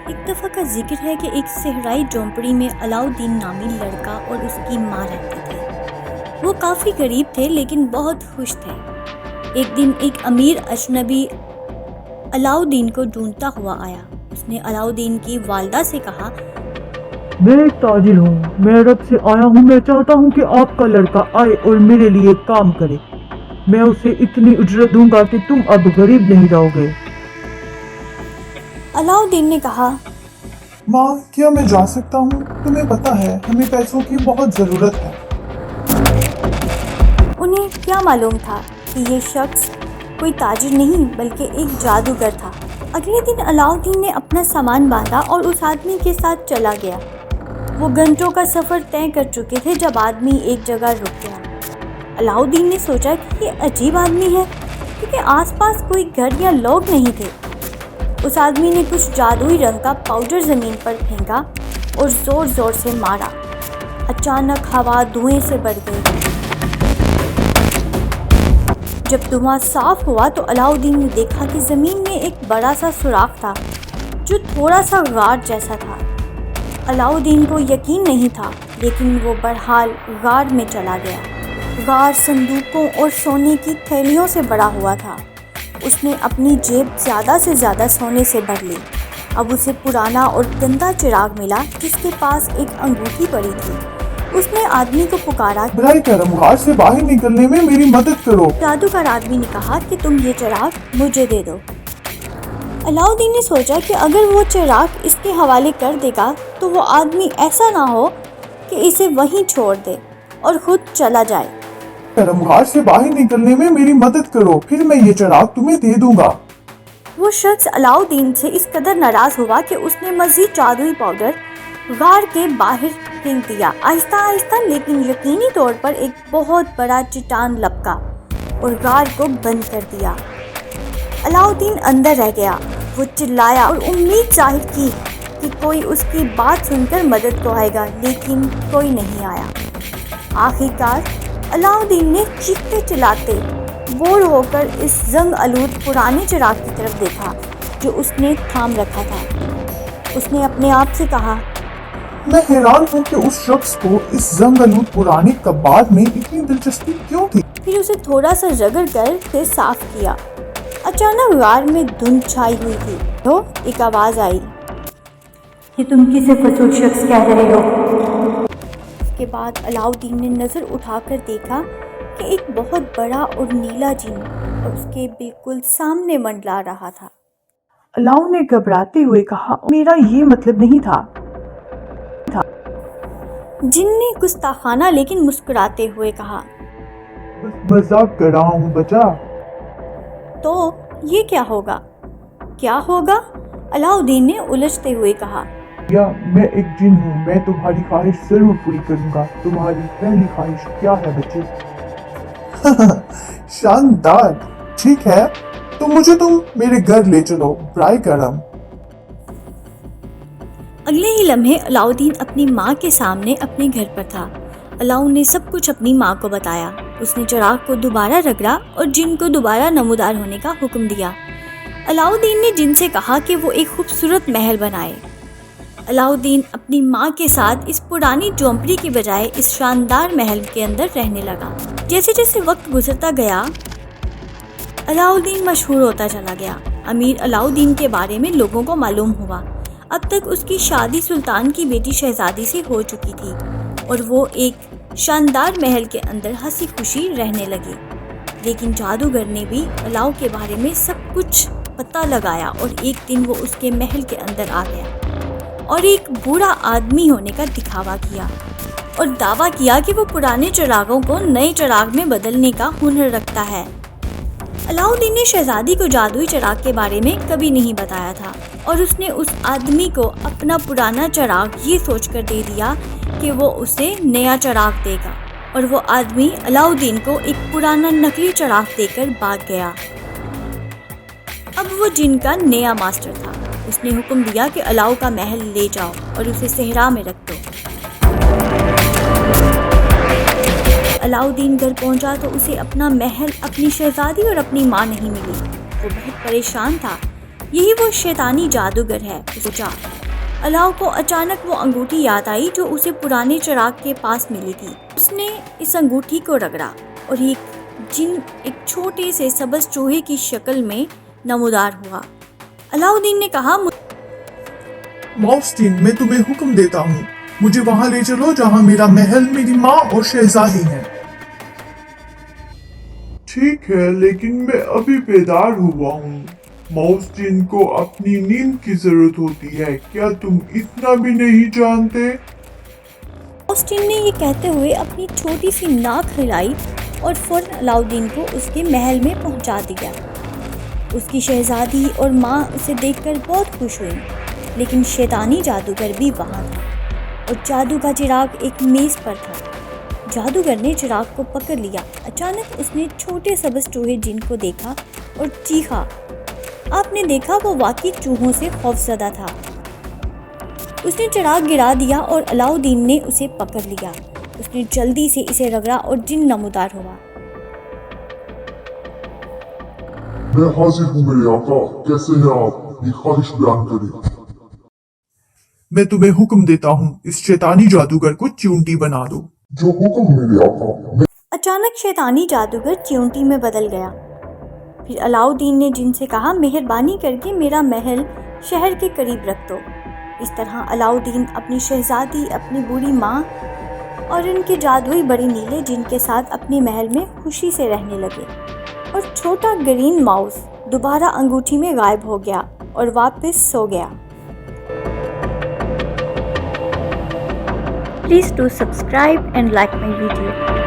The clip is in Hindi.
एक दफ़ा का जिक्र है कि एक सहराई झोंपड़ी में अलाउद्दीन नामी लड़का और उसकी माँ रहते थे। वो काफ़ी गरीब थे लेकिन बहुत खुश थे। एक दिन एक अमीर अजनबी अलाउद्दीन को ढूंढता हुआ आया। उसने अलाउद्दीन की वालिदा से कहा, मैं एक ताजिर हूँ, मैं अरब से आया हूँ। मैं चाहता हूँ कि आपका लड़का आए और मेरे लिए काम करे। मैं उसे इतनी उजरत दूंगा कि तुम अब गरीब नहीं रहोगे। अलाउद्दीन ने कहा, माँ, क्या मैं जा सकता हूँ? तुम्हें पता है हमें पैसों की बहुत जरूरत है। उन्हें क्या मालूम था कि ये शख्स कोई ताजिर नहीं बल्कि एक जादूगर था। अगले दिन अलाउद्दीन ने अपना सामान बांधा और उस आदमी के साथ चला गया। वो घंटों का सफ़र तय कर चुके थे जब आदमी एक जगह रुक गया। अलाउद्दीन ने सोचा कि ये अजीब आदमी है क्योंकि आसपास कोई घर या लोग नहीं थे। उस आदमी ने कुछ जादुई रंग का पाउडर ज़मीन पर फेंका और ज़ोर ज़ोर से मारा। अचानक हवा धुएं से भर गई। जब धुआं साफ हुआ तो अलाउद्दीन ने देखा कि ज़मीन में एक बड़ा सा सुराख था जो थोड़ा सा गार जैसा था। अलाउद्दीन को यकीन नहीं था, लेकिन वो बहरहाल गार में चला गया। गार संदूकों और सोने की थैलियों से भरा हुआ था। उसने अपनी जेब ज़्यादा से ज़्यादा सोने से भर ली। अब उसे पुराना और गंदा चिराग मिला जिसके पास एक अंगूठी पड़ी थी। उसने आदमी को पुकारा, बराए करम गार से बाहर निकलने में मेरी मदद करो। जादूगर आदमी ने कहा कि तुम ये चिराग मुझे दे दो। अलाउद्दीन ने सोचा कि अगर वो चिराग इसके हवाले कर देगा तो वो आदमी ऐसा ना हो कि इसे वहीं छोड़ दे और खुद चला जाए। करमगार से बाहर निकलने में मेरी मदद करो, फिर मैं ये चिराग तुम्हें दे दूंगा। वो शख्स अलाउद्दीन से इस कदर नाराज हुआ कि उसने मज़ीद जादुई पाउडर गार के बाहर फेंक दिया। आहिस्ता आहिस्ता लेकिन यकीनी तौर पर एक बहुत बड़ा चट्टान लपका और गार को बंद कर दिया। अलाउद्दीन अंदर रह गया। वो चिल्लाया और उम्मीद जाहिर की कि कोई उसकी बात सुनकर मदद को आएगा, लेकिन कोई नहीं आया। आखिरकार अलाउद्दीन ने चीखते चिल्लाते बोर होकर इस जंग आलूद पुराने चिराग की तरफ देखा जो उसने थाम रखा था। उसने अपने आप से कहा, मैं हैरान हूँ कि उस शख्स को इस जंग आलूद पुराने कबाड़ में इतनी दिलचस्पी क्यों थी। फिर उसे थोड़ा सा रगड़ कर फिर साफ किया। अचानक गार में धुंध छाई हुई थी। तो एक आवाज़ आई, ये तुम किसे फजूल शख्स कह रहे हो? उसके बाद अलाउद्दीन ने नज़र उठाकर देखा कि एक बहुत बड़ा और नीला जिन उसके बिल्कुल सामने मंडला रहा था। अलाउ ने घबराते हुए कहा, मेरा ये मतलब नहीं था। जिन ने गुस्ताखाना लेकिन मुस्कुराते हुए कहा, बस मजाक कर रहा हूँ बचा। तो ये क्या होगा? क्या होगा? अलाउद्दीन ने उलझते हुए कहा, या मैं एक जिन हूँ, मैं तुम्हारी ख्वाहिश जरूर पूरी करूंगा। तुम्हारी पहली ख्वाहिश क्या है बच्चे? शानदार, ठीक है, तो मुझे तुम मेरे घर ले चलो बराए करम। अगले ही लम्हे अलाउद्दीन अपनी माँ के सामने अपने घर पर था। अलाउ ने सब कुछ अपनी माँ को बताया। उसने चिराग को दोबारा रगड़ा और जिन को दोबारा नमूदार होने का हुक्म दिया। अलाउद्दीन ने जिन से कहा कि वो एक खूबसूरत महल बनाए। अलाउद्दीन अपनी माँ के साथ इस पुरानी झोंपड़ी की बजाय इस शानदार महल के अंदर रहने लगा। जैसे जैसे वक्त गुजरता गया अलाउद्दीन मशहूर होता चला गया। अमीर अलाउद्दीन के बारे में लोगों को मालूम हुआ। अब तक उसकी शादी सुल्तान की बेटी शहजादी से हो चुकी थी और वो एक शानदार महल के अंदर हंसी खुशी रहने लगे। लेकिन जादूगर ने भी अलाउ के बारे में सब कुछ पता लगाया और एक दिन वो उसके महल के अंदर आ गया और एक बूढ़ा आदमी होने का दिखावा किया और दावा किया कि वो पुराने चिरागों को नए चिराग में बदलने का हुनर रखता है। अलाउद्दीन ने शहजादी को जादुई चिराग के बारे में कभी नहीं बताया था और उसने उस आदमी को अपना पुराना चिराग ये सोचकर दे दिया कि वो उसे नया चिराग देगा और वो आदमी अलाउद्दीन को एक पुराना नकली चिराग देकर भाग गया। अब वो जिन का नया मास्टर था। उसने हुक्म दिया कि अलाउ का महल ले जाओ और उसे सहरा में रख दो। अलाउद्दीन घर पहुंचा तो उसे अपना महल, अपनी शहजादी और अपनी माँ नहीं मिली। वो बहुत परेशान था। यही वो शैतानी जादूगर है, सोचा। अलाउ को अचानक वो अंगूठी याद आई जो उसे पुराने चिराग के पास मिली थी। उसने इस अंगूठी को रगड़ा और एक जिन एक छोटे से सब्ज चूहे की शक्ल में नमूदार हुआ। अलाउद्दीन ने कहा, माउस्टीन, मैं तुम्हें हुक्म देता हूँ, मुझे वहां ले चलो जहां मेरा महल, मेरी माँ और शहजादी हैं। ठीक है, लेकिन मैं अभी बेदार हुआ हूँ। माउस्टीन को अपनी नींद की जरूरत होती है, क्या तुम इतना भी नहीं जानते? माउस्टीन ने ये कहते हुए अपनी छोटी सी नाक हिलाई और फौरन अलाउद्दीन को उसके महल में पहुंचा दिया। उसकी शहजादी और माँ उसे देखकर बहुत खुश हुई, लेकिन शैतानी जादूगर भी वहाँ था और जादू का चिराग एक मेज पर था। जादूगर ने चिराग को पकड़ लिया। अचानक उसने छोटे सब्ज चूहे जिन को देखा और चीखा। आपने देखा, वो वाकई चूहों से खौफजदा था। उसने चिराग गिरा दिया और अलाउद्दीन ने उसे पकड़ लिया। उसने जल्दी से इसे रगड़ा और जिन नमूदार हुआ। मैं हाजिर हूँ मेरे आका, कैसे हैं आप? अपनी ख्वाहिश बयान करें। मैं तुम्हें हुक्म देता हूँ, इस शैतानी जादूगर को च्यूंटी बना दो। जो हुक्म मेरे आका। अचानक शैतानी जादूगर च्यूंटी में बदल गया। फिर अलाउद्दीन ने जिनसे कहा, मेहरबानी करके मेरा महल शहर के करीब रख दो। इस तरह अलाउद्दीन अपनी शहजादी, अपनी बूढ़ी माँ और उनके जादुई बड़े नीले जिन के साथ अपने महल में खुशी से रहने लगे। और छोटा ग्रीन माउस दोबारा अंगूठी में गायब हो गया और वापस सो गया। Please do subscribe and like my video.